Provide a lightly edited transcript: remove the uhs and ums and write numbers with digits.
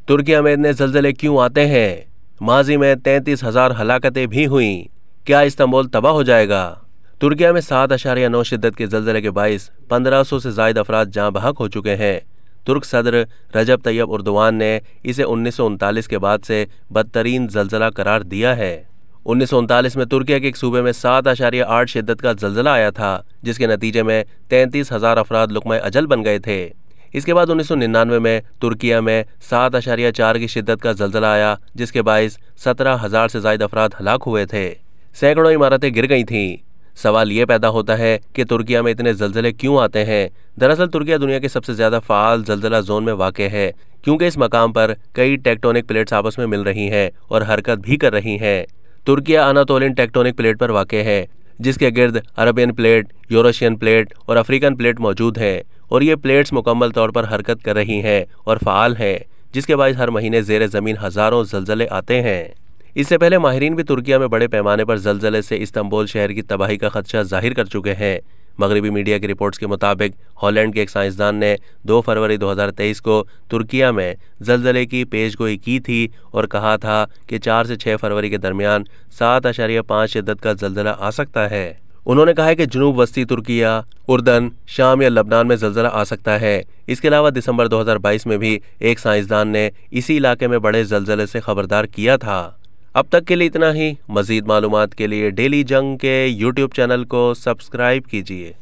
तुर्किया में इतने जल्जले क्यों आते हैं? माजी में 33,000 हलाकतें भी हुईं। क्या इस्तांबुल तबाह हो जाएगा? तुर्किया में 7.9 शिद्दत के जल्जले के बाइस 1500 से ज्यादा अफराद जाँ बहक हो चुके हैं। तुर्क सदर रजब तैयब उर्दवान ने इसे 1939 के बाद से बदतरीन जल्जला करार दिया है। 1939 में तुर्किया के एक सूबे में 7.8 शिद्दत का जल्जला आया था, जिसके नतीजे में 33,000 अफराद लुक़्मा अजल बन गए थे। इसके बाद 1999 में तुर्किया में 7.4 की शिद्दत का जल्जला आया, जिसके बाइस 17,000 से ज्यादा अफराद हलाक हुए थे। सैकड़ों इमारतें गिर गई थीं। सवाल ये पैदा होता है कि तुर्किया में इतने जल्जले क्यों आते हैं? दरअसल तुर्किया दुनिया के सबसे ज्यादा फ़ाल जल्जला जोन में वाक़ है, क्योंकि इस मकाम पर कई टेक्टोनिक प्लेट्स आपस में मिल रही हैं और हरकत भी कर रही हैं। तुर्किया अनातोलियन टेक्टोनिक प्लेट पर वाक़ है, जिसके गिर्द अरबियन प्लेट, यूरेशियन प्लेट और अफ्रीकन प्लेट मौजूद हैं, और ये प्लेट्स मुकम्मल तौर पर हरकत कर रही हैं और फ़ाल हैं, जिसके बायस हर महीने ज़ेर ज़मीन हज़ारों जल्जले आते हैं। इससे पहले माहिरीन भी तुर्किया में बड़े पैमाने पर जल्जले से इस्तांबुल शहर की तबाही का खदशा जाहिर कर चुके हैं। मगरबी मीडिया की रिपोर्ट्स के मुताबिक हॉलैंड के एक साइंसदान ने 2 फरवरी 2023 को तुर्किया में जल्जले की पेशगोई की थी और कहा था कि 4 से 6 फरवरी के दरमियान 7.5 शिद्दत का जल्जला आ सकता है। उन्होंने कहा है कि जनूब वस्ती तुर्किया, उर्दन, शाम या लबनान में जल्जला आ सकता है। इसके अलावा दिसंबर 2022 में भी एक साइंसदान ने इसी इलाके में बड़े जल्जले से खबरदार किया था। अब तक के लिए इतना ही। मज़ीद मालूमात के लिए डेली जंग के YouTube चैनल को सब्सक्राइब कीजिए।